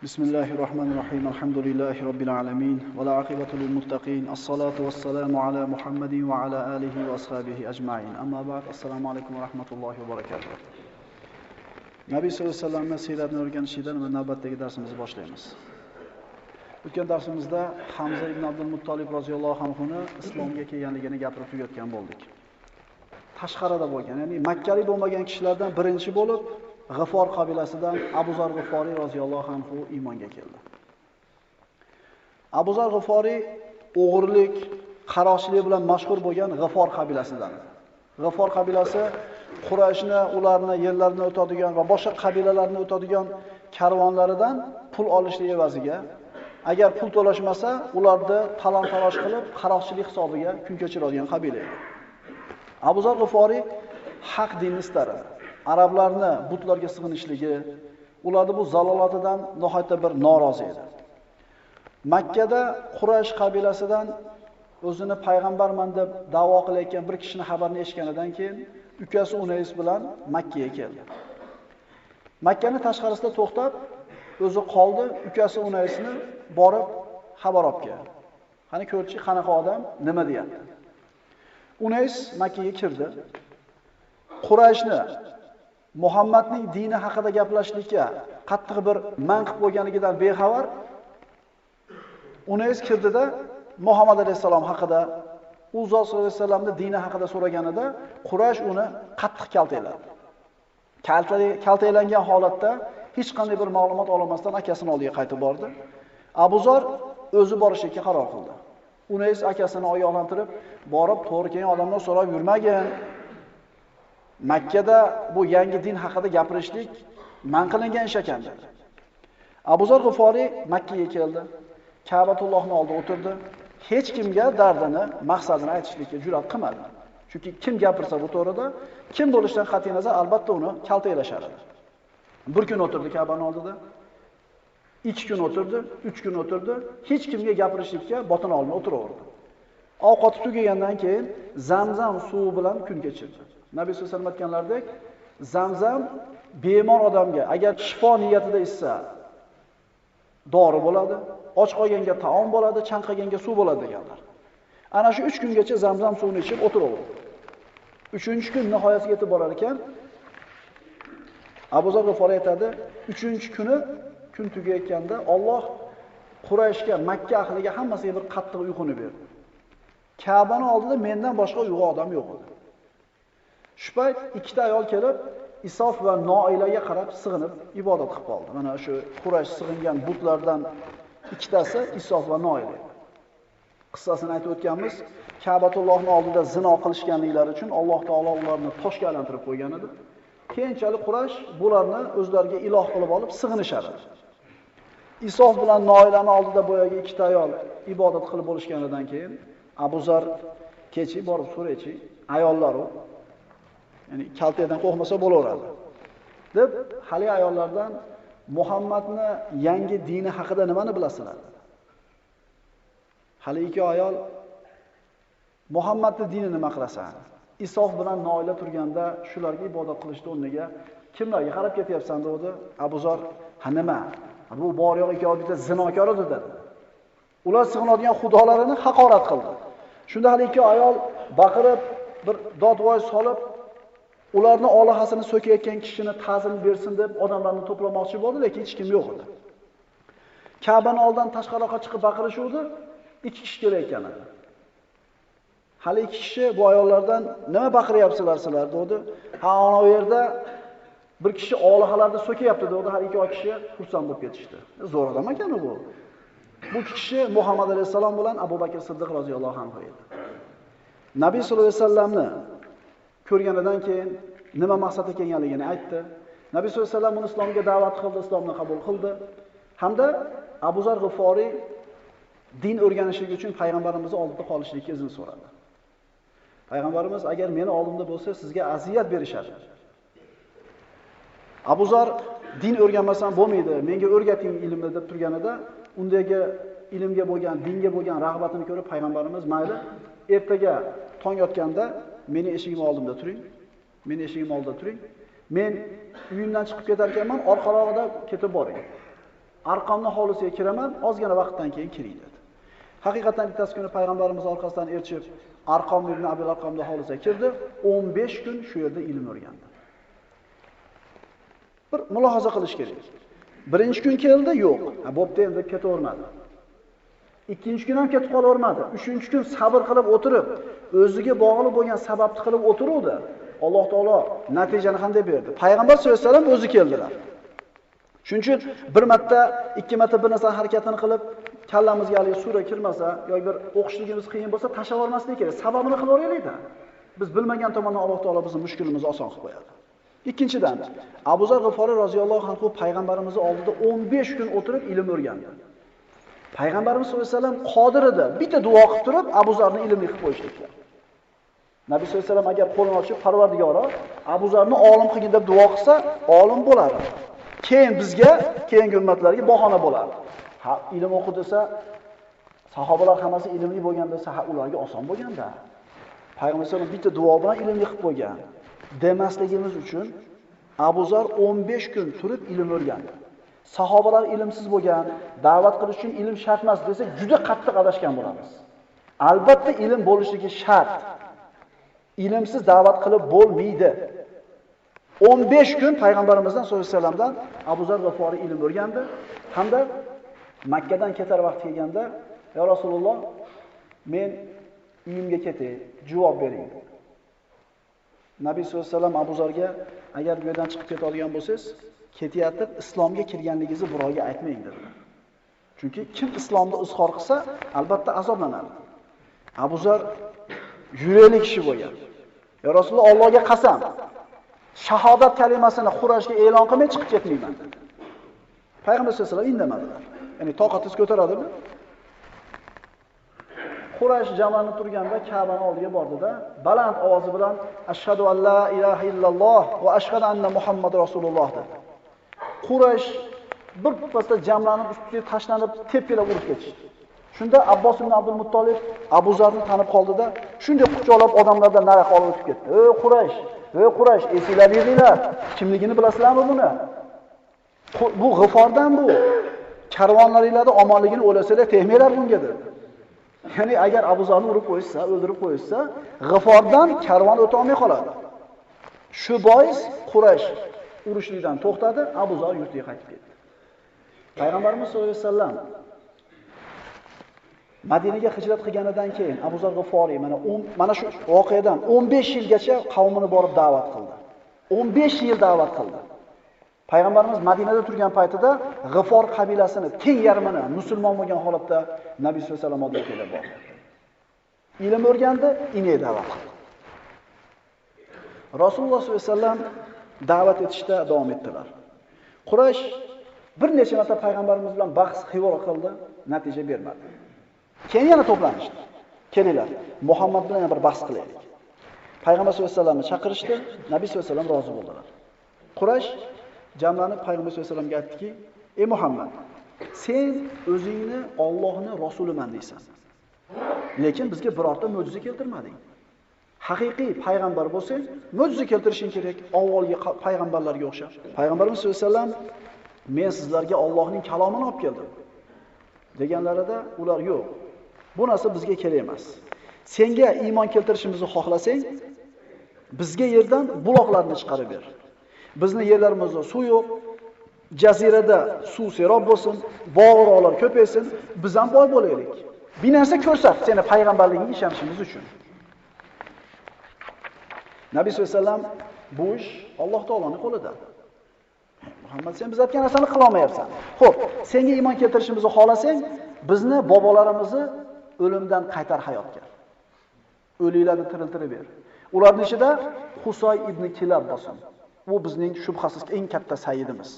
Bismillahirrahmanirrahim. Alhamdulillahi rabbil alamin. Va la aqibatu lil muttaqin. As-salatu was-salamu ala Muhammadin va ala alihi va ashabihi ajma'in. Amma ba'd. Assalomu alaykum va rahmatullohi va barakatuh. Nabiy sollallohu alayhi vasallamning siyratini o'rganishdan va navbatdagi darsimizni boshlaymiz. O'tgan darsimizda Hamza ibn Abdul Muttalib roziyallohu anhu islomga kelganligini gapirib tugatgan bo'ldik. Tashqarida bo'lgan, ya'ni makkalik bo'lmagan kishilardan birinchi bo'lib G'afor qabilasidan Abu Zar G'aforiy roziyallohu anhu iymonga keldi. Abu Zar G'aforiy o'g'irlik, qaroqchilik bilan mashhur bo'lgan G'afor qabilasidan. G'afor qabilasi Qurayshni, ularni yerlarini o'tadigan va boshqa qabilalarni o'tadigan karvonlaridan pul olishlik evaziga agar pul to'lashmasa, ularni talon-taroj qilib, qaroqchilik hisobiga kun kechiradigan qabila edi. Abu Zar G'aforiy haq dinni istardi. Arablarni butlarga sig'inishligi, ularning bu zalolatidan nihoyatda bir norozi edi. Makkada Quraysh qabilasidan o'zini payg'ambarman deb da'vo qilayotgan bir kishining xabarini eshitganidan keyin ukasi Unays bilan Makkaga keldi. Makkaning tashqarisida to'xtab, o'zi qoldi, ukasi Unaysni borib xabar olib keldi. Qani ko'rchi, qanaqa odam, nima deyapti? Unays Makkaga kirdi. Qurayshni Muhammadning dini haqida gaplashishga qattiq bir manqib bo'lganligidan bexabar Unays kirdida Muhammad alayhisalom haqida, u zot sollallohu alayhi vasallamning dini haqida so'raganida Quraysh uni qattiq kaltayladi. Kaltaylangan holatda hech qanday bir ma'lumot olmasdan akasining oldiga qaytib bordi. Abu Zar o'zi borishga qaror qildi. Unays akasini oyoqlantirib, borib to'g'ri kelgan odamdan so'rab yurmagin. Makkada bu yangi din haqida gapirishlik man qilingan ish ekan dedi. Abu Zar G'aforiy Makkaga keldi. Ka'batullohning oldida o'tirdi. Hech kimga dardini, maqsadini aytishlikka jur'at qilmadi. Chunki kim gapirsa bu to'g'rida, kim bo'lishidan qat'iy nazar albatta uni kaltaylashar edi. Bir kun o'tirdi Ka'baning oldida. 2 kun o'tirdi, 3 kun o'tirdi, hech kimga gapirishlikka botin olmay o'tiraverdi. Ovqat tugagandan keyin Zamzam suvi bilan kun kechirdi. Nabiy sollallohu alayhi vasallam aytganlaridek, Zamzam bemor odamga agar shifo niyatida ichsa dori bo'ladi, och qolganga taom bo'ladi, chanqaganga suv bo'ladi deganlar. Ana shu 3 kungacha Zamzam suvini ichib o'tiraverdi. 3-kun nihoyasiga yetib borar ekan, Abu Zar G'aforiy aytadi, 3-kuni kun tugayotganda Alloh Qurayshga, Makka ahliga hammasiga bir qattiq uyquni berdi. Ka'baning oldida mendan boshqa uyg'oq odam yo'q edi. Shu payt ikkita ayol kelib, Isof va Noilaga qarab sig'inib ibodat qilib qoldi. Mana shu Quraysh sig'ingan butlardan ikkitasi Isof va Noila. Qissasini aytib o'tganmiz. Ka'batullohning oldida zino qilishganliklari uchun Alloh taolo ularni toshga aylantirib qo'ygan edi. Keyinchalik Quraysh bularni o'zlariga iloh qilib olib sig'inishar edi. Isof bilan Noilaning oldida boyagi ikkita ayol ibodat qilib bo'lishganidan keyin Abu Zar kechi borib so'raychi, ayollar u ya'ni kaltadan qo'rqmasa bo'laveradi deb hali ayollardan Muhammadni yangi dini haqida nimani bilasizlar? Hali ikki ayol Muhammadning dinini nima qilasan? Isof bilan Noila turganda shularga ibodat qilishni o'rniga kimlarga qarab ketyapsan dedi. Abu Zar, "Ha nima? Bu bor yo'q ikki bitta zinokor edi" dedi. Ular sig'inadigan xudolarini haqorat qildi. Shunda hali ikki ayol baqirib bir dodvoy solib ularni olihasini so'kayotgan kishini ta'zim bersin deb odamlarni to'plamoqchi bo'ldi, lekin hech kim yo'q edi. Ka'baning oldidan tashqariga chiqib baqirishuvdi, 2 kishi kelayotgan edi. Hali 2 kishi bu ayollardan nima baqiryapsizlar sizlar dedi. Ha, ana u yerda bir kishi olihalarni so'kayapti dedi. Har ikki kishi xursand bo'lib ketishdi. Zo'r odam ekan bu. Bu kishi Muhammad alayhisalom bilan Abu Bakr Siddiq roziyallohu anhu edi. Nabiy sollallohu alayhi vasallamni ko'rganidan keyin nima maqsadda kelganligini aytdi. Nabiy sollallohu alayhi vasallam uni islomga da'vat qildi, islomni qabul qildi. Hamda Abu Zar G'aforiy din o'rganishligi uchun payg'ambarimiz oldida qolishlikka izn so'radi. Payg'ambarimiz agar meni oldimda bo'lsa, sizga aziyat berishadi. Abu Zar din o'rganmasam bo'lmaydi, menga o'rgating ilmni deb turganida, undagi ilmga bo'lgan, dinga bo'lgan rag'batini ko'rib payg'ambarimiz mayli, ertaga tong otganda meni eshigim oldimda turing. Meni eshigim oldida turing. Men uyimdan chiqib ketar ekanman, orqarog'ida ketib boring. Arqomni hovlisiga kiraman, ozgina vaqtdan keyin kiring dedi. Haqiqatan bittasi kuni payg'ambarimiz orqasidan erchib Arqom ibn Abil Arqomning hovlisiga kirdi, 15 kun shu yerda ilm o'rgandi. Bir mulohaza qilish kerak. Birinchi kun keldi, yo'q. Bo'pti, endi ketavermadi. Ikkinchi kun ham ketib qolavermadi. Uchinchi kun sabr qilib o'tirib, o'ziga bog'liq bo'lgan sababni qilib o'tiruvdi. Alloh taolo natijani qanday berdi? Payg'ambar sollallohu alayhi vasallam o'zi keldilar. Shuning uchun bir marta, ikki marta bir narsa harakatini qilib, kallamizga hali sura kirmasa yoki bir o'qishligimiz qiyin bo'lsa, tashlab olmaslik kerak. Sababini qilib o'raylik-da. Biz bilmagan tomondan Alloh taolo bizning mushkulimizni oson qilib qo'yadi. Ikkinchidan, Abu Zar G'iforiy roziyallohu anhu payg'ambarimiz oldida 15 kun o'tirib ilm o'rgandi. Payg'ambarimiz sollallohu alayhi vasallam qodir edi. Bitta duo qilib turib Abu Zarni ilmli qilib qo'yishlikka. Nabiy sollallohu alayhi vasallam agar qo'lini ochib Parvardigoro Abu Zarni olim qilgin deb duo qilsa, olim bo'ladi. Keyin bizga, keyingi ummatlarga bahona bo'ladi. Ha, ilm o'qi desa, sahobalar hammasi ilmli bo'lgan desa, ularga oson bo'lganda. Payg'ambar sollallohu alayhi vasallam bitta duo bilan ilmli qilib qo'ygan. Demasligimiz uchun Abu Zar 15 kun turib ilm o'rgandi. Sahobalar ilmsiz bo'lgan, da'vat qilish uchun ilm shart emas desak, juda qattiq adashgan bo'lamiz. Albatta ilm bo'lishligi shart. Ilmsiz da'vat qilib bo'lmaydi. 15 kun payg'ambarimizdan sollallohu alayhi vasallamdan Abu Zar G'iforiy ilm o'rgandi hamda Makka dan ketar vaqt kelganda, "Ya Rasululloh, men uyimga ketay, javob bering." Nabiy sollallohu alayhi vasallam Abu Zarga, "Agar bu yerdan chiqib ketadigan bo'lsangiz, ketayotib islomga kirganligingizni birovga aytmang" dedilar. Chunki kim islomni izhor qilsa, albatta azoblanadi. Abu Zar yurakli kishi bo'lgan. "Ya Rasululloh, Allohga qasam, shahodat kalimasini Qurayshga e'lon qilmay chiqib ketmayman" dedi. Payg'ambar sollallohu alayhi vasallam indamadilar. Ya'ni toqatingiz ko'taradimi? Quraysh jamlanib turganda Ka'baning oldiga bordida, baland ovozi bilan "Ashhadu an la ilaha illalloh va ashhadu anna Muhammad rasululloh" dedi. Quraysh bir pasda jamlanib ustiga tashlanib, tepkilab urib ketishdi. Shunda Abbos ibn Abdul Muttolib Abu Zarni tanib qoldida, shunday quchoqlab odamlardan nari qolib o'tib ketdi. Ey Quraysh, esinglaringlar, kimligini bilasizlarmi buni? Bu G'iforddan bu. Karvonlaringizning omonligini o'ylasalar, tegmanglar bunga dedi. Ya'ni agar Abu Zarni urib qo'ysa, o'ldirib qo'ysa, G'iforddan karvon o'ta olmay qoladi. Shu bois Quraysh urushlikdan to'xtadi, Abu Zar yurtiga qaytib ketdi. Payg'ambarimiz sollallohu alayhi vasallam Madinaga hijrat qilganidan keyin Abu Zar G'iforiy mana shu voqeadan 15 yilgacha qavmini borib da'vat qildi. 15 yil da'vat qildi. Payg'ambarimiz Madinada turgan paytida G'ifor qabilasini teng yarmini musulmon bo'lgan holatda Nabiy sollallohu alayhi vasallam oldiga kelib bordi. Ilm o'rgandi, inay da'vat qildi. Rasululloh sollallohu alayhi vasallam da'vat etishda davom etdilar. Quraysh bir necha marta payg'ambarimiz bilan bahs xivor qildi, natija bermadi. Keyin yana to'planishdi. Kelinglar, Muhammad bilan bir bahs qilaylik. Payg'ambar sollallohu alayhi vasallamni chaqirishdi, Nabiy sollallohu alayhi vasallam rozi bo'ldilar. Quraysh jamlanib payg'ambar sollallohu alayhi vasallamga aytdiki, "Ey Muhammad, sen o'zingni Allohning rasuliman deysan. Lekin bizga birorta mo'jiza keltirmading. Haqiqiy payg'ambar bo'lsang, mo'jiza keltirishing kerak, avvalgi payg'ambarlarga o'xshab." Payg'ambarimiz sollallohu alayhi vasallam, "Men sizlarga Allohning kalomini olib keldim" deganlarida ular yo'q. Bu narsa bizga kerak emas. Senga iymon keltirishimizni xohlasang, bizga yerdan buloqlarni chiqarib ber. Bizning yerlarimizda suv yo'q, jazirada suv serob bo'lsin, bog'roqlar ko'paysin, biz ham boy bo'laylik. Bir narsa ko'rsat, seni payg'ambarligingga ishonishimiz uchun. Nabiy sollallohu alayhi vasallam, bu ish Alloh taoloning qo'lida. Muhammad, sen biz aytgan narsani qila olmayapsan. Xo'p, senga iymon keltirishimizni xohlasang, bizni bobolarimizni o'limdan qaytar hayotga. O'liklarni tiriltirib ber. Ularning ichida Husoy ibn Kilab bo'lsin. Bu bizning shubhasiz eng katta sayyidimiz.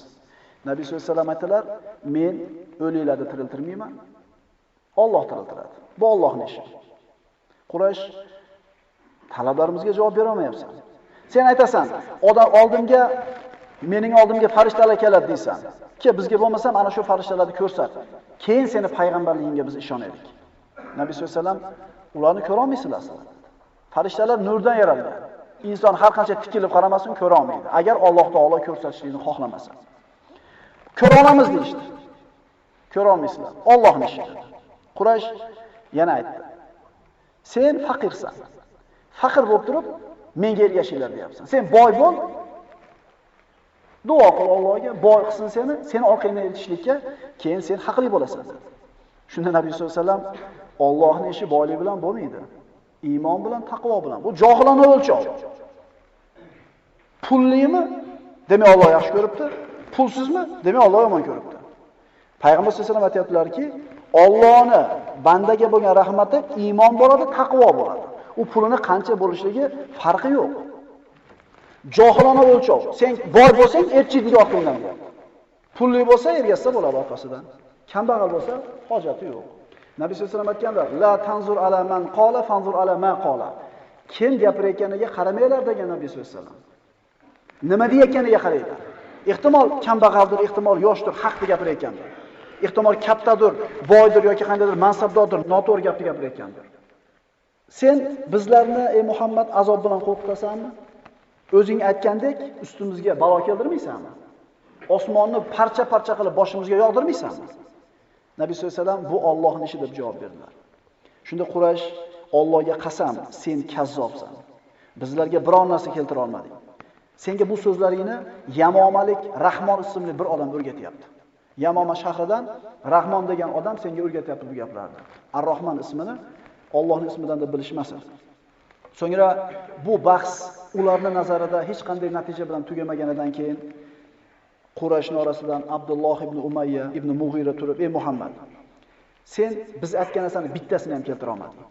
Nabiy sollallohu alayhi vasallam aytdilar, "Men o'liklarni tiriltirmayman. Alloh tiriltiradi. Bu Allohning ishi." Quraysh, talablarimizga javob bera olmayapsan. Sen aytasan, odam oldimga, mening oldimga farishtalar keladi deysan. Ki bizga bo'lmasa ana shu farishtalarni ko'rsat. Keyin seni payg'ambarligingga biz ishonaylik. Nabiy sollallohu alayhi vasallam, "Ularni ko'ra olmaysizlar. Farishtalar nurdan yaralgan. Inson har qancha tikilib qaramasin, ko'ra olmaydi. Agar Alloh taolo ko'rsatishini xohlamasa. Ko'ra olamiz deydi. Ko'ra olmaysizlar. Allohning ishi. Quraysh yana aytdi. Sen faqirsan. Faqir bo'lib turib, menga ergashinglar deyapsan. Sen boy bo'l. Duo qil Allohga, boy qilsin seni, seni orqangdan erishishlikka, keyin sen haqli bo'lasan. Shunda Nabiy sollallohu alayhi vasallam Allohning ishi boylik bilan bo'lmaydi. Iymon bilan, taqvo bilan. Bu johilona o'lchov. Pullimi? Demak Alloh yaxshi ko'ribdi. Pulsizmi? Demak Alloh yomon ko'ribdi. Payg'ambar sollallohu alayhi vasallam aytayaptilarki, Allohni bandaga bo'lgan rahmati iymon bo'ladi, taqvo bo'ladi. U pulini qancha bo'lishligi farqi yo'q. Johilona o'lchov. Sen bor bo'lsang, erchiydiga oqildan deyapti. Pulli bo'lsa, ergashsa bo'ladi orqasidan. Kambag'al bo'lsa, hojati yo'q. Nabiy sollallohu alayhi vasallam aytganlar: "La tanzur ala man qala, fanzur ala ma qala." Kim gapirayotganiga qaramanglar degan Nabiy sollallohu alayhi vasallam. Nima deyotganiga qaranglar. Ehtimol kambag'aldir, ehtimol yoshdir, haqni gapirayotgandir. Ehtimol kattadir, boydir yoki qandaydir mansabdordir, noto'g'ri gapni gapirayotgandir. Sen bizlarni ey Muhammad azob bilan qo'rqitasanmi? O'zing aytgandek ustimizga balo keltirmaysanmi? Osmonni parcha-parcha qilib boshimizga yog'dirmaysanmi? Nabiy sollallohu alayhi vasallam bu Allohning ishi deb javob berdilar. Shunda Quraysh Allohga qasam, sen kazzobsan. Bizlarga biror narsa keltira olmading. Senga bu so'zlaringni Yamomalik Rahmon ismli bir odam o'rgatyapti. Yamoma shahridan Rahmon degan odam senga o'rgatyapti bu gaplarni. Ar-Rahmon ismini Allohning ismidan deb bilishmasin. So'ngra bu bahs ularning nazarida hech qanday natija bilan tugamaganidan keyin Qurayshning orasidan Abdulloh ibn Umayya ibn Mughira turib, "Ey Muhammad, sen biz aytgan narsani bittasini ham keltira olmading.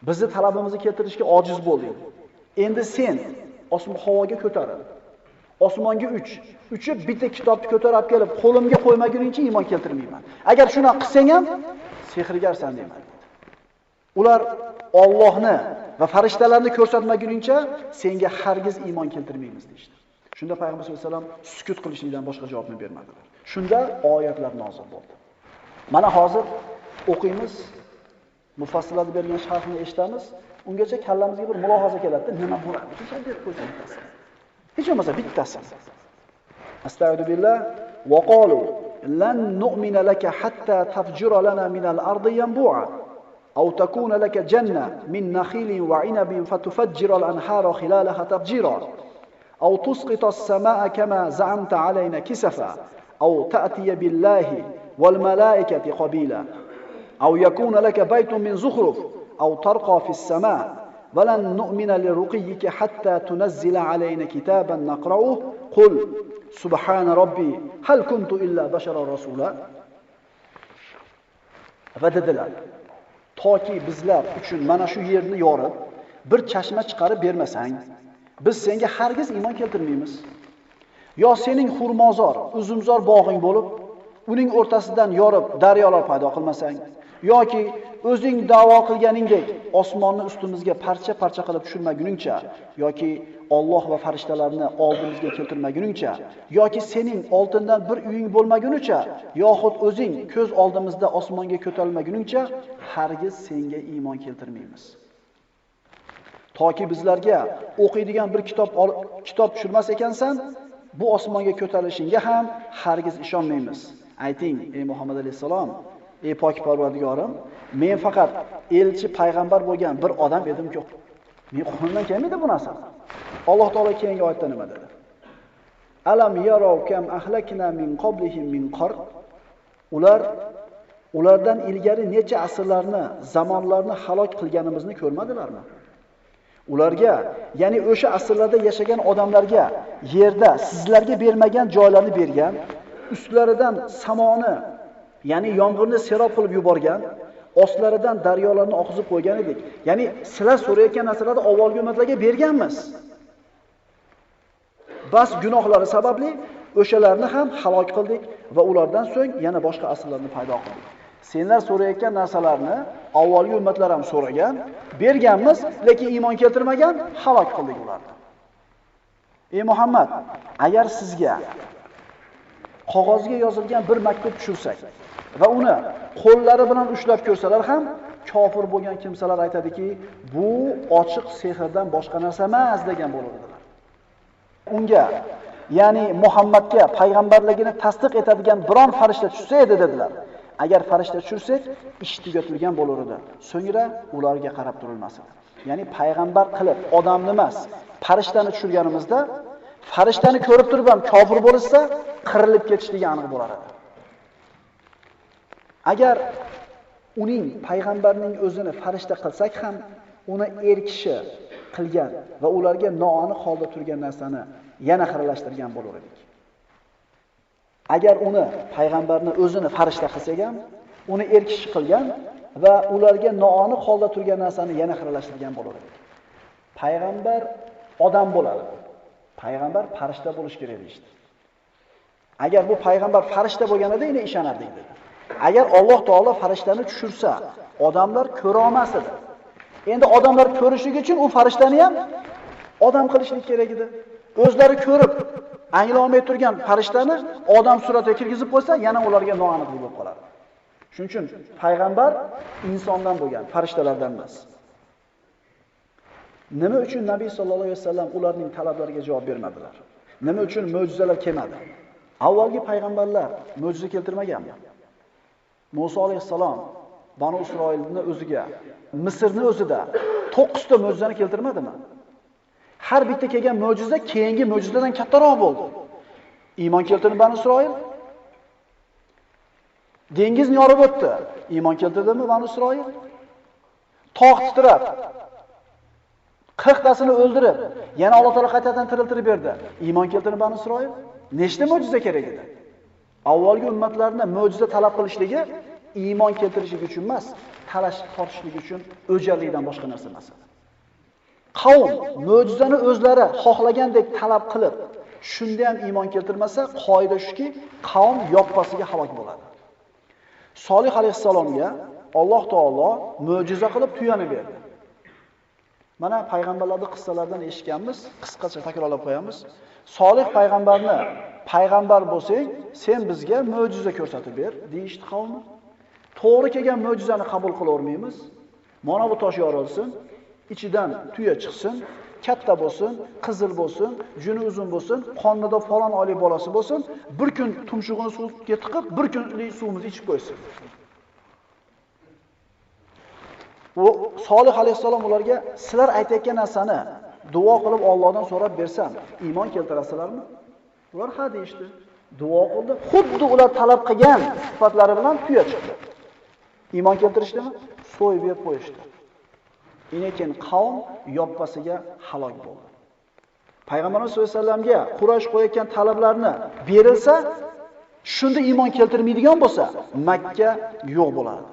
Bizni talabimizni keltirishga ojiz bo'lding. Endi sen osmon havoga ko'tarin. Osmonga uchib bitta kitobni ko'tarib kelib, qo'limga qo'ymaguningcha iymon keltirmayman. Agar shuni qilsang ham sehrgarsan" deyman. Ular Allohni va farishtalarni ko'rsatmaguningcha senga hargiz iymon keltirmaymiz deydi. Shunda Payg'ambar sollallohu alayhi vasallam sukut qilishlikdan boshqa javobni bermadilar. Shunda oyatlar nozil bo'ldi. Mana hozir o'qiymiz, mufassirlar bergan sharhni eshitamiz. Ungacha kallamizga bir mulohaza keladi, nima bo'ladi? Shuncha deb qo'ysak bittasi. Hech bo'lmasa bittasi. Astagfirullah va qalu lan nu'mina laka hatta tafjura lana min al-ardi yanbu'a aw takuna laka janna min nakhilin wa 'inabin fatufajjira al-anhara khilalaha tafjira aw tusqita as-samaa'a kama za'amta 'alayna kisafa aw ta'tiya billahi wal malaikati qabila aw yakuna laka baytun min zukhruf aw tarqa fi as-samaa ولن نؤمن لرقيك حتى تنزل علينا كتابا نقرأه قل سبحان ربي هل كنت إلا بشرا رسولا فدedilar toki bizlar uchun mana shu yerni yorib bir chashma chiqarib bermasang biz senga hargiz iymon keltirmaymiz. Yo sening xurmozor, uzumzor bog'ing bo'lib uning o'rtasidan yorib daryolar paydo qilmasang yoki o'zing da'vo qilganingdek osmonni ustimizga parcha-parcha qilib tushirmaguningcha yoki Alloh va farishtalarni oldimizga keltirmaguningcha yoki sening oltindan bir uying bo'lmagunicha yoxud o'zing ko'z oldimizda osmonga ko'tarilmaguningcha hargiz senga iymon keltirmaymiz. Toki bizlarga o'qiydigan bir kitob tushirmas ekansan, bu osmonga ko'tarilishingga ham hargiz ishonmaymiz. Ayting, ey Muhammad alayhisalom, ey pok Parvardigorim, men faqat elchi payg'ambar bo'lgan bir odam edim-ku. Men qo'limdan kelmaydi bu narsa. Alloh taolo keyingi oyatda nima dedi? Alam yaraw kam ahlakna min qablihim min qarn. Ulardan ilgari necha asrlarni, zamonlarni halok qilganimizni ko'rmadilarmi? Ularga, ya'ni o'sha asrlarda yashagan odamlarga yerda sizlarga bermagan joylarni bergan, ustlaridan samoni, ya'ni yomg'irni serob qilib yuborgan, ostlaridan daryolarni oqizib qo'ygan edik. Ya'ni sizlar so'rayotgan narsalarni avvalgi ummatlarga berganmiz. Bas gunohlari sababli o'shalarni ham halok qildik va ulardan so'ng yana boshqa asrlarni paydo qildik. Senlar so'rayotgan narsalarni avvalgi ummatlar ham so'ragan, berganmiz, lekin iymon keltirmagan, halok qildik ularni. Ey Muhammad, agar sizga qog'ozga yozilgan bir maktub tushirsak va uni qo'llari bilan ushlab ko'rsalar ham kofir bo'lgan kimsalar aytadiki, bu ochiq sehrdan boshqa narsa emas degan bo'ladilar. Unga ya'ni Muhammadga payg'ambarligini tasdiq etadigan biron farishta tushsa edi dedilar. Agar farishta tushirsak, ish tugatilgan bo'lar edi. So'ngra ularga qarab turilmas edi. Ya'ni payg'ambar qilib odamni emas, farishtani tushirganimizda farishtani ko'rib turib ham kofir bo'lsa, qirilib ketishligi aniq bo'lar edi. Agar uning payg'ambarning o'zini farishta qilsak ham, uni kishi qilgan va ularga noaniq holda turgan narsani yana xiralashtirgan bo'lar edik. Agar uni payg'ambarni o'zini farishta qilsak ham, uni kishi qilgan va ularga noaniq holda turgan narsani yana xiralashtirgan bo'lar edik. Payg'ambar odam bo'ladi. Payg'ambar farishta bo'lish kerak deydi. Agar bu payg'ambar farishta bo'lganida uni ishonardik dedi. Agar Alloh taolo farishtani tushirsa, odamlar ko'ra olmas edi. Endi odamlar ko'rishligi uchun u farishtani ham odam qilishlik kerak edi. O'zlari ko'rib, anglolmay turgan farishtani odam suratiga kirgizib qo'ysa, yana ularga noaniq bo'lib qoladi. Shuning uchun payg'ambar insondan bo'lgan, farishtalardan emas. Nima uchun Nabiy sallallohu alayhi vasallam ularning talablariga javob bermadilar? Nima uchun mo'jizalar kelmadi? Avvalgi payg'ambarlar mo'jiza keltirmaganmi? Musa alayhissalom Banu Isroilni o'ziga, Misrni o'zida 9 ta mo'jizani keltirmadimi? Har bitta kelgan mo'jiza keyingi mo'jizadan kattaroq bo'ldi. Iymon keltirdi Banu Isroil. Dengizni yorib o'tdi. Iymon keltirdimi Banu Isroil? Tog' titrab 40 tasini o'ldirib, yana Alloh taolo qaytadan tiriltirib berdi. Iymon keltirdi Banu Isroil. Nechta mo'jiza kerak edi? Avvalgi ummatlarni mo'jiza talab qilishligi iymon keltirishlik uchun emas, talash tortishlik uchun o'jarlikdan boshqa narsa emas. Qavm mo'jizani o'zlari xohlagandek talab qilib, shunda ham iymon keltirmasa, qoida shuki, qavm yoppasiga halok bo'ladi. Solih alayhissalomga Alloh taolo mo'jiza qilib tuyani berdi. Mana payg'ambarlarning qissalaridan eshitganmiz, qisqacha takrorlab qo'yamiz. Solih payg'ambarni payg'ambar bo'lsang, sen bizga mo'jiza ko'rsatib ber, deyishdi qavmi. To'g'ri kelgan mo'jizani qabul qilavermaymiz. Mana bu tosh yorilsin, ichidan tuya chiqsin, katta bo'lsin, qizil bo'lsin, juni uzun bo'lsin, qonida falon oylik bolasi bo'lsin, bir kun tumshug'ini suvga tiqib, bir kunlik suvimizni ichib qo'ysin. U Solih alayhissalom ularga sizlar aytayotgan narsani duo qilib Allohdan so'rab bersam, iymon keltirasizlarmi? Ular ha deyishdi. Duo qildi. Xuddi ular talab qilgan sifatlari bilan tuya chiqdi. Iymon keltirishdimi? So'yib berib qo'yishdi. Lekin qavm yoppasiga halok bo'ldi. Payg'ambarimiz sollallohu alayhi vasallamga Quraysh qo'yayotgan talablarni berilsa, shunda iymon keltirmaydigan bo'lsa, Makka yo'q bo'ladi.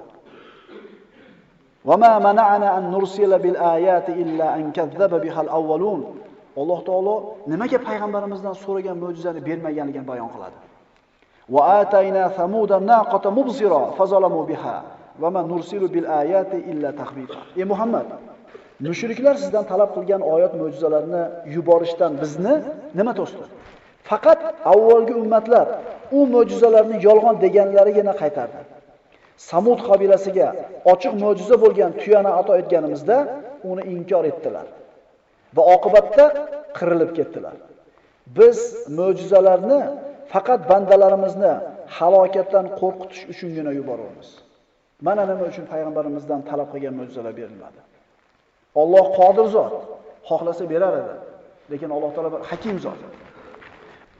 وَمَا مَنَعَنَا أَن نُرْسِلَ بِالْآيَاتِ إِلَّا أَن كَذَّبَ بِهَا الْأَوَّلُونَ. Alloh taolo nimaga payg'ambarimizdan so'ragan mo'jizani bermaganligini bayon qiladi. وَآتَيْنَا ثَمُودَ النَّاقَةَ مُبْصِرَةً فَظَلَمُوا بِهَا وَمَا نُرْسِلُ بِالْآيَاتِ إِلَّا تَخْوِيفًا. Ey Muhammad, mushriklar sizdan talab qilgan oyat mo'jizalarni yuborishdan bizni nima to'sdi? Faqat avvalgi ummatlar u mo'jizalarni yolg'on deganlarigina qaytardi. Samud qabilasiga ochiq mo'jiza bo'lgan tuyani ato etganimizda uni inkor etdilar va oqibatda qirilib ketdilar. Biz mo'jizalarni faqat bandalarimizni halokatdan qo'rqitish uchungina yuboramiz. Mana nima uchun payg'ambarimizdan talab qilgan mo'jizalar berilmadi. Alloh qodir zot, xohlasa berar edi, lekin Alloh taolo bir hakim zot.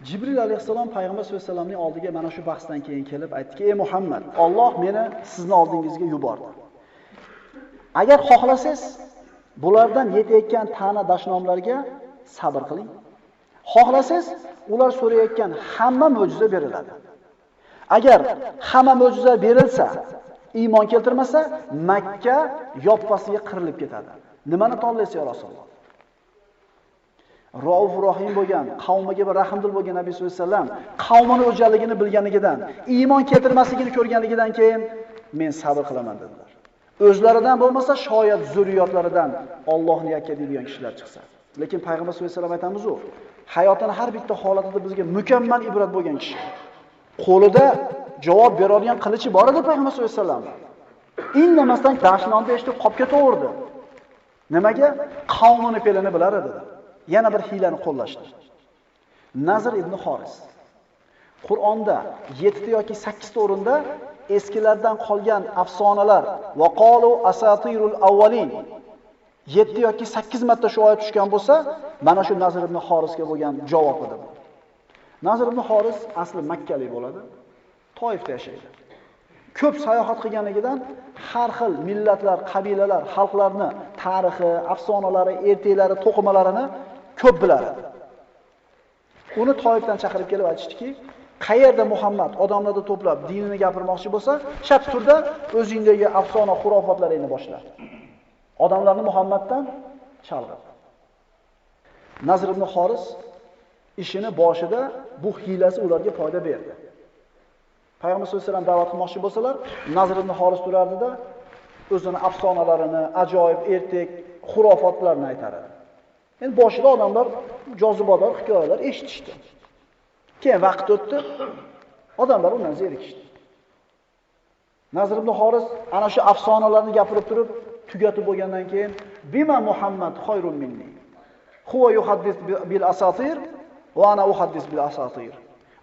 Jibril alayhissalom payg'ambar sollallohu alayhi vasallamning oldiga mana shu bahsdan keyin kelib aytdiki: "Ey Muhammad, Alloh meni sizning oldingizga yubordi. Agar xohlasangiz, bulardan yetayotgan ta'na dashnomlarga sabr qiling. Xohlasangiz, ular so'rayotgan hamma mo'jiza beriladi. Agar hamma mo'jiza berilsa, iymon keltirmasa, Makka yoppasiga qirilib ketadi. Nimani tanlaysiz ya Rasululloh?" Rauf Rohim bo'lgan, qavmiga bir rahmdil bo'lgan Nabiy sollallohu alayhi vasallam qavmini o'jarligini bilganidan, iymon keltirmasligini ko'rganidan keyin men sabr qilaman dedilar. O'zlaridan bo'lmasa, shoyat zurriyotlaridan Allohni yakka deydigan kishilar chiqsa. Lekin payg'ambar sollallohu alayhi vasallam aytamiz-ku, hayotini har bitta holatida bizga mukammal ibrat bo'lgan kishi. Qo'lida javob beradigan qilichi bor edi payg'ambar sollallohu alayhi vasallam. Indamasdan dashnonni eshitib qolib ketaverdi. Nimaga? Qavmini pelini bilar edi. Yana bir hiylani qo'llashdi. Nazr ibn Xoris. Qur'onda 7 ta yoki 8 ta o'rinda eskilardan qolgan afsonalar va qalu asatirul avvalin 7 yoki 8 marta shu oyat tushgan bo'lsa, mana shu Nazr ibn Xorisga bo'lgan javob edi bu. Nazr ibn Xoris asli makkalik bo'ladi, Toifda yashaydi. Ko'p sayohat qilganligidan har xil millatlar, qabilalar, xalqlarni tarixi, afsonalari, ertaklari, to'qimalarini ko'p biladi. Uni Toifdan chaqirib kelib aytishdiki, qayerda Muhammad odamlarni to'plab dinini gapirmoqchi bo'lsa, shart turda o'zingdagi afsona, xurofotlaringni boshla. Odamlarni Muhammaddan chalg'it. Nazr ibn Xoris ishini boshida bu hiylasi ularga foyda berdi. Payg'ambar sollallohu alayhi vasallam da'vat qilmoqchi bo'lsalar, Nazr ibn Xoris turardida o'zini afsonalarini, ajoyib, ertak, xurofotlarni aytar edi. Endi boshida odamlar jozibador hikoyalar eshitishdi. Keyin vaqt o'tdi, odamlar undan zerikishdi. Nazr ibn Xoris ana shu afsonalarni gapirib turib, tugatib bo'lgandan keyin bima Muhammad xoyrun minni. Huwa yuhaddis bil asatir va ana uhaddis bil asatir.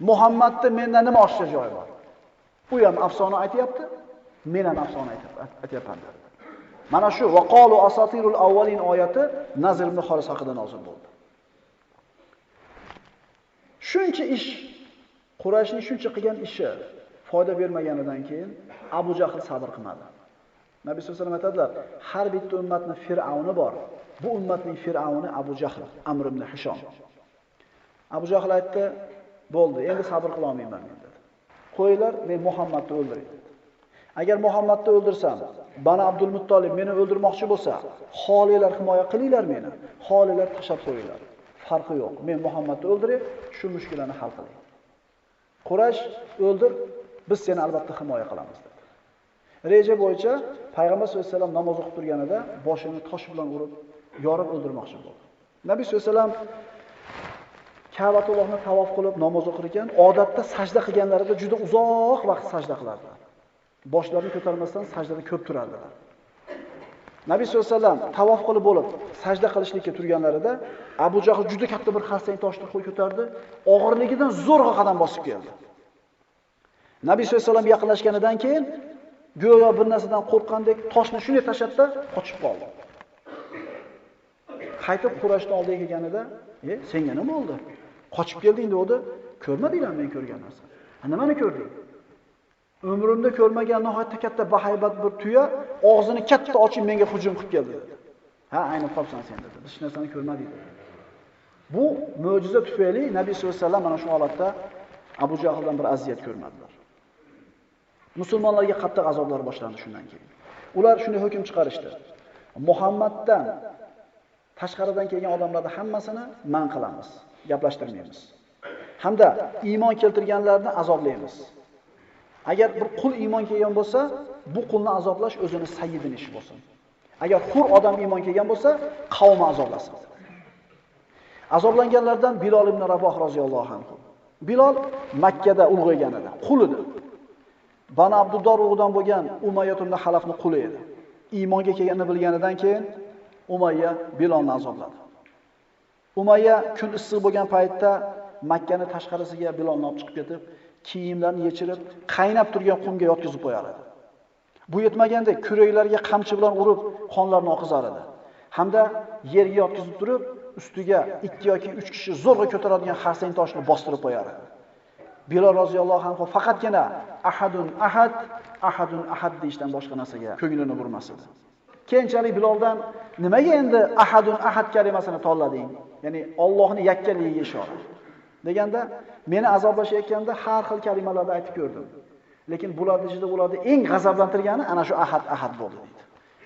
Muhammadda mendan nima oshcha joy bor? U ham afsona aytayapti, men ham afsona aytayapman. Mana shu va qalu asatirul avvalin oyati Nazr ibn Xoris haqida nozil bo'ldi. Shuncha ish, Qurayshning shuncha qilgan ishi foyda bermaganidan keyin Abu Jahl sabr qilmadi. Nabiy sollallohu alayhi vasallam aytadilar, har bitta ummatning fir'avni bor. Bu ummatning fir'avni Abu Jahl, Amr ibn Hishom. Abu Jahl aytdi, bo'ldi, endi sabr qila olmayman dedi. Qo'yinglar, men Muhammadni o'ldiray dedi. Agar Muhammadni o'ldirsam, Bani Abdul Muttolib meni o'ldirmoqchi bo'lsa, xoliylar himoya qilinglar meni, xoliylar tashab qo'yinglar. Farqi yo'q. Men Muhammadni o'ldiray, shu mushkulani hal qiling. Quraysh o'ldir, biz seni albatta himoya qilamiz dedi. Reja bo'yicha Payg'ambar sollallohu alayhi vasallam namoz o'qib turganida boshini tosh bilan urib, yorib o'ldirmoqchi bo'ldi. Nabiy sollallohu alayhi vasallam Ka'batullohni tavof qilib namoz o'qir ekan, odatda sajda qilganlarida juda uzoq vaqt sajda qilardilar. Boshlarini ko'tarmasdan sajdada ko'p turardilar. Nabiy sollallohu alayhi vasallam tavof qilib bo'lib sajda qilishlikka turganlarida Abu Jahl juda katta bir xarsang toshni qo'y ko'tardi, og'irligidan zo'rg'a qadam bosib keldi. Nabiy sollallohu alayhi vasallam yaqinlashganidan keyin go'yo bir narsadan qo'rqqandek toshni shunday tashatdi, qochib qoldi. Qaytib Qurayshning oldiga kelganida, senga nima bo'ldi? Qochib kelding dedi. Ko'rmadinglar men ko'rgan narsa. Nimani ko'rding? Umrimda ko'rmagan nihoyatda katta bahaybat bir tuya og'zini katta ochib menga hujum qilib keldi dedi. Ha, aynib qolsan sen dedi. Hech narsani ko'rmadik dedi. Bu mo'jiza tufayli Nabiy sollallohu alayhi vasallam mana shu holatda Abu Jahldan bir aziyat ko'rmadilar. Musulmonlarga qattiq azoblar boshlandi shundan keyin. Ular shunday hukm chiqarishdi. Muhammaddan tashqaridan kelgan odamlarni hammasini man qilamiz, gaplashtirmaymiz. Hamda iymon keltirganlarni azoblaymiz. Agar bir qul iymon kelgan bo'lsa, bu qulni azoblash o'zini sayyidining ishi bo'lsin. Agar hur odam iymon kelgan bo'lsa, qavmi azoblasin. Azoblanganlardan Bilol ibn Raboh roziyallohu anhu. Bilol Makkada ulg'aygan edi, qul edi. Bani Abduddor o'g'lidan bo'lgan Umayya ibn Halafning quli edi. Iymonga kelganini bilganidan keyin Umayya Bilolni azobladi. Umayya kun issiq bo'lgan paytda Makkani tashqarisiga Bilolni olib chiqib ketib, kiyimlarini yechirib, qaynab turgan qumga yotkizib qo'yar edi. Bu yetmaganda kuraklarga qamchi bilan urib, qonlarni oqizar edi. Hamda yerga yotkizib turib, ustiga 2 yoki 3 kishi zo'rg'a ko'taradigan xarsang toshni bostirib qo'yar edi. Bilol roziyallohu anhu faqatgina ahadun ahad deyishdan boshqa narsaga ko'nglini burmas edi. Keyinchalik Biloldan nimaga endi ahadun ahad kalimasini tanlading? Ya'ni Allohning yakkaligiga ishora. Deganda, meni azoblashayotganda har xil kalimalarni aytib ko'rdim. Lekin bularning ichida ularni eng g'azablantirgani ana shu ahad bo'ldi deydi.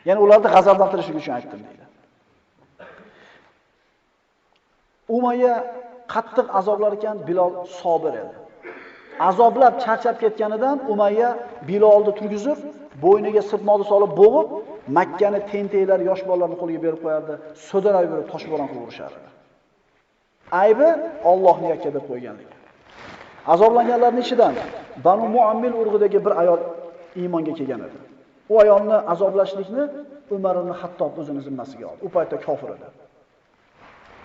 Ya'ni ularni g'azablantirish uchun aytdim deydi. Umayya qattiq azoblar ekan, Bilol sabr edi. Azoblab charchab ketganidan Umayya Bilolni turgizib, bo'yniga sirtmoqni solib bo'g'ib, Makkani tenteklar yosh bolalarning qo'liga berib qo'yardi, so'daray berib toshbo'ron qilib urishardi. Aybi Allohni yakka deb qo'yganligi. Azoblanganlarning ichidan Banu Muammil urug'idagi bir ayol iymonga kelgan edi. U ayolni azoblashlikni Umar ibn Hattob o'zini zimmasiga oldi. U paytda kofir edi.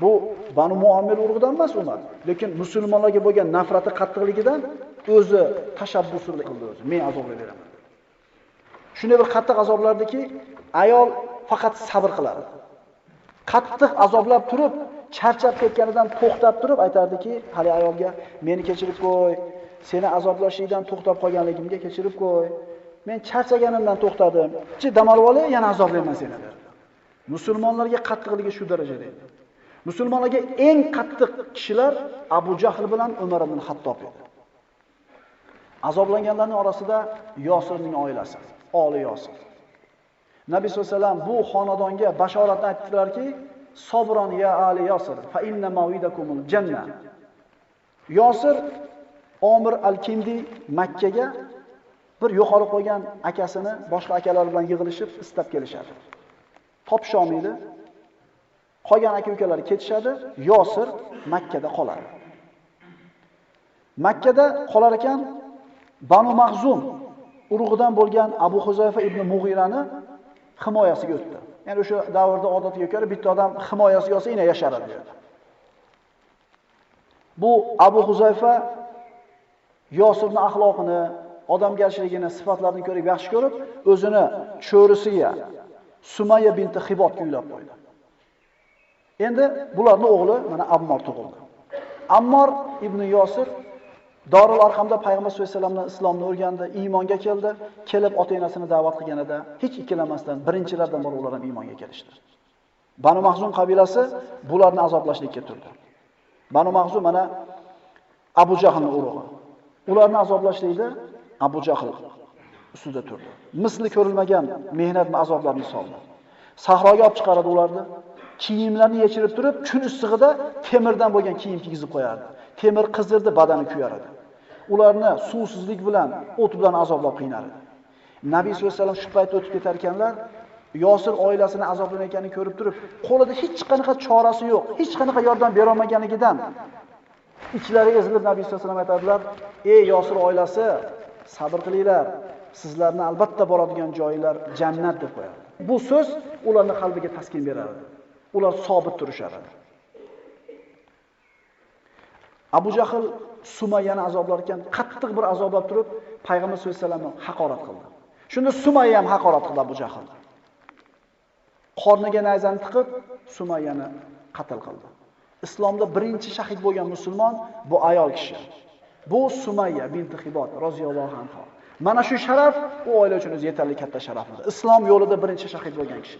Bu Banu Muammir urug'idan emas Umar, lekin musulmonlarga bo'lgan nafrati qattiqligidan o'zi tashabbusi qildi o'zi. Men azoblab beraman. Shunday bir qattiq azoblardiki, ayol faqat sabr qiladi. Qattiq azoblab turib, charchab ketganidan to'xtab turib aytardiki, hali ayolga meni kechirib qo'y, seni azoblashingdan to'xtab qolganligimga kechirib qo'y. Men charchaganimdan to'xtadim. Dam olib olay, yana azoblayman seni derdi. Musulmonlarga qattiqligi shu darajada edi. Musulmonlarga eng qattiq kishilar Abu Jahl bilan Umar ibn Xattob edi. Azoblanganlarning orasida Yosirning oilasi, oli Yosir. Nabiy sollallohu alayhi vasallam bu xonadonga bashoratni aytdilarki, "Sobron ya ali Yosir, fa inna mawidakumul janna." Yosir Omir al-Kindi Makkaga bir yo'qolib qolgan akasini boshqa akalar bilan yig'ilishib istab kelishadi. Topisholmaydi. Qolgan aka-ukalari ketishadi, Yosir Makkada qoladi. Makkada qolar ekan, Banu Mag'zum urug'idan bo'lgan Abu Huzayfa ibn Mughirani himoyasiga o'tdi. Ya'ni o'sha davrda odatiga ko'ra bitta odam himoyasiga olsa yana yasharadi dedi. Bu Abu Huzayfa Yosirning axloqini, odamgarchiligini, sifatlarini ko'rib yaxshi ko'rib, o'zini cho'risiga Sumayya binti Hibotga uylab qo'ydi. Endi bularning o'g'li mana Ammor tug'ildi. Ammor ibn Yosir Dorul Arqamda Payg'ambar sollallohu alayhi vasallamdan islomni o'rgandi, iymonga keldi. Kelib ota-onasini da'vat qilganida hech ikkilanmasdan birinchilardan biri ular ham iymonga kelishdi. Banu Mag'zum qabilasi bularni azoblashlikka turdi. Banu Mag'zum mana Abu Jahlning urug'i. Ularni azoblashlikda Abu Jahl ustida turdi. Misli ko'rilmagan mehnat va azoblarni soldi. Sahroga olib chiqaradi ularni. Kiyimlarni yechirib turib, kun issig'ida temirdan bo'lgan kiyim kiygizib qo'yardi. Temir qizdirdi, badani kuyar edi. Ularni suvsizlik bilan, o't bilan azoblab qiynar edi. Nabiy sollallohu alayhi vasallam shu paytda o'tib ketar ekanlar, Yosir oilasini azoblanayotganini ko'rib turib, qo'lida hech qanaqa chorasi yo'q, hech qanaqa yordam bera olmaganidan ichlari ezilib Nabiy sollallohu alayhi vasallam aytadilar: "Ey Yosir oilasi, sabr qilinglar. Sizlarni albatta boradigan joylar jannat" deb qo'yadi. Bu so'z ularning qalbiga taskin beradi. Ular sobit turishardi. Abu Jahl Sumayyani azoblar ekan, qattiq bir azoblab turib, Payg'ambar sollallohu alayhi vasallamni haqorat qildi. Shunda Sumayya ham haqorat qildi Abu Jahl. Qorniga nayzani tiqib, Sumayyani qatl qildi. Islomda birinchi shahid bo'lgan musulmon bu ayol kishi. Bu Sumayya binti Hibot roziyallohu anha. Mana shu sharaf u oila uchun o'zi yetarli katta sharafdir. Islom yo'lida birinchi shahid bo'lgan kishi.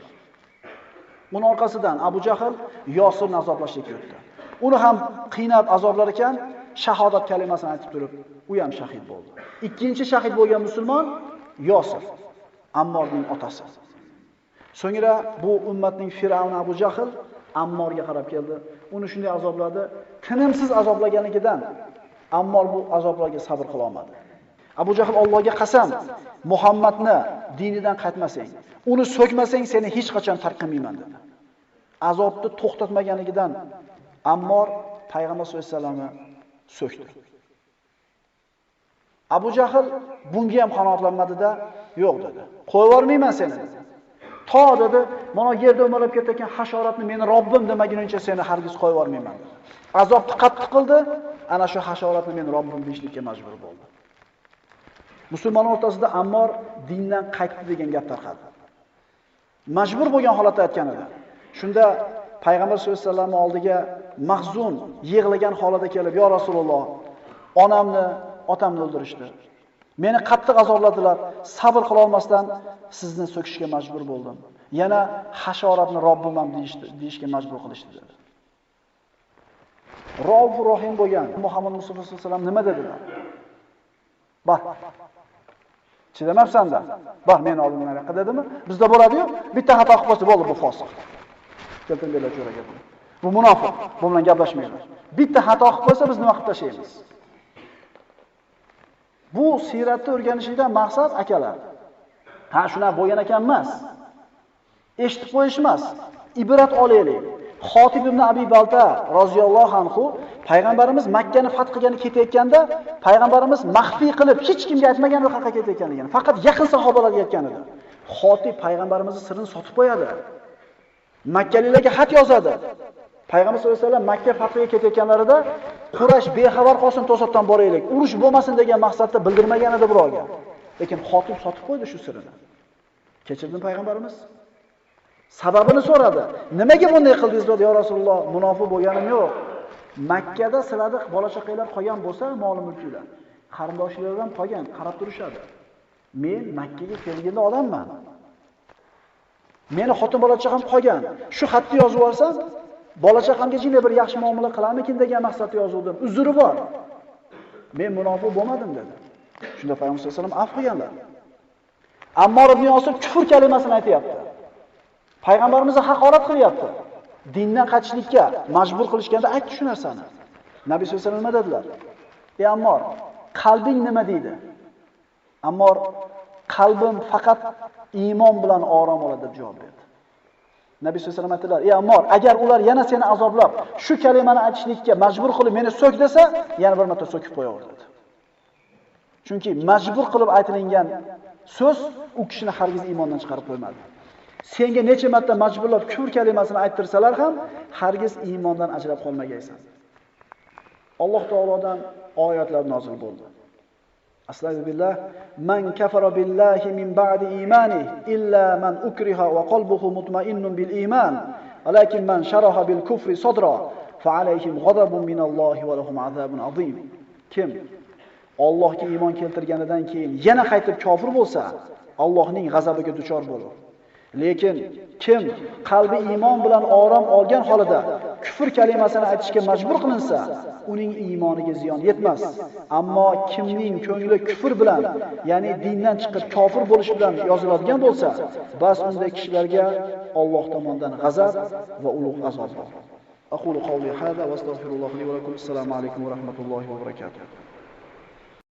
Uning orqasidan Abu Jahl Yosirni azoblashga o'tdi. Uni ham qiynab azoblar ekan, shahodat kalimasini aytib turib, u ham shahid bo'ldi. Ikkinchi shahid bo'lgan musulmon Yosir, Ammorning otasi. So'ngra bu ummatning Firavni Abu Jahl Ammorga qarab keldi. Uni shunday azobladi, tinimsiz azoblaganidan Ammor bu azoblarga sabr qila olmadi. Abu Jahl Allohga qasam, Muhammadni dinidan qaytmasang, uni so'kmasang seni hech qachon tark qilmayman dedi. Azobni to'xtatmaganidan Ammor Payg'ambar sollallohu alayhi vasallamni so'kdi. Abu Jahl bunga ham qanoatlanmadi-da, yo'q dedi. Qo'yib yubormayman seni dedi. To dedi, mana yerda o'marib ketayotgan hasharotni meni Robbim demagunicha seni hargiz qo'yib yubormayman dedi. Azobni qattiq qildi, ana shu hasharotni meni Robbim deyishlikka majbur bo'ldi. Musulmonlar o'rtasida Ammor dindan qaytdi degan gap tarqaldi. Majbur bo'lgan holatda aytgan edi. Shunda Payg'ambar sollallohu alayhi vasallam oldiga mahzun, yig'lagan holida kelib, "Ya Rasululloh, onamni, otamni o'ldirishdi. Meni qattiq azobladilar. Sabr qila olmasdan sizni so'kishga majbur bo'ldim. Yana hasharotni Robbim ham deyishga majbur qilishdi" dedi. Raufur Rohim bo'lgan Muhammad Mustafa sollallohu alayhi vasallam nima dedilar? Bor. Chidamabsan-da. Bor, meni oldimdan anaqa dedimi? Bizda bo'ladi-yu, bitta xato qilib qo'ysa bo'ldi bu fosiq. Keltin bela cho'raga. Bu munofiq. Bu bilan gaplashmaydi. Bitta xato qilib qo'ysa biz nima qilib tashlaymiz? Bu siyratni o'rganishdan maqsad akalar. Ha, shuna bo'lgan ekan emas. Eshitib qo'yish emas, ibrat olaylik. Xotib ibn Abi Balta roziyallohu anhu payg'ambarimiz Makka ni fath qilgani ketayotganda payg'ambarimiz maxfiy qilib hech kimga aytmagan ro'yxatga ketayotganligini, faqat yaqin sahobalarga aytgan edi. Xotib payg'ambarimizning sirini sotib qo'yadi. Makkaliklarga xat yozadi. Payg'ambar sollallohu alayhi vasallam Makka fathiga ketayotganlarida Quraysh bexabar qolsin to'satdan boraylik, urush bo'lmasin degan maqsadda bildirmagan edi birovga. Lekin Xotib sotib qo'ydi shu sirini. Kechirdim payg'ambarimiz. Sababini so'radi. Nimaga bunday qildingiz dedi, ya Rasululloh, munofiq bo'lganim yo'q. Makkada sizlarda bola-chaqalar qolgan bo'lsa, mol-mulklar, qarindoshlar ham qolgan, qarab turishadi. Men Makkaga kelgan odamman. Meni xotin bola-chaqam qolgan. Shu xatni yozib olsam, bola-chaqamga jinni bir yaxshi muomala qilarmikin degan maqsadda yozuvdim. Uzri bor. Men munofiq bo'lmadim dedi. Shunda Payg'ambar sollallohu alayhi vasallam afv qilganlar. Ammor ibn Yosir kufr kalimasini aytayapti. Payg'ambarimizni haqorat qilyapti. Dindan qochishlikka majbur qilishganda aytdi shu narsani. Nabiy sollallohu alayhi vasallam nima dedilar? Ey Ammor, qalbing nima deydi? Ammor, qalbim faqat iymon bilan orom oladi deb javob berdi. Nabiy sollallohu alayhi vasallam aytdilar: "Ey Ammor, agar ular yana seni azoblab, shu kalimani aytishlikka majbur qilib meni so'k desa, yana bir marta so'kib qo'yaver" dedi. Chunki majbur qilib aytilingan so'z u kishini hargiz iymondan chiqarib qo'ymadi. Senga necha marta majburlab kufr kalimasini ayttirsalar ham hargiz iymondan ajrab qolmagaysan. Alloh taolodan oyatlar nozil bo'ldi. Astagfirullah, man kafara billahi min ba'di imani illa man ukriha wa qalbuhu mutma'innun bil iman, walakin man sharaha bil kufri sadra fa alayhim ghadabun min Allohi wa lahum azabun azim. Kim Allohga iymon keltirganidan keyin yana qaytib kofir bo'lsa, Allohning g'azabiga duchor bo'ladi. Lekin kim qalbi iymon bilan orom olgan holida kufr kalimasini aytishga majbur qilinsa, uning iymoniga ziyon yetmas. Ammo kimning ko'ngli kufr bilan, ya'ni dindan chiqib kofir bo'lish bilan yoziladigan bo'lsa, bas unday kishilarga Alloh tomonidan g'azab va ulug' azob bor. Aqulu qawli hada va astagfirulloh li va lakum. Assalomu alaykum va rahmatullohi va barakatuh.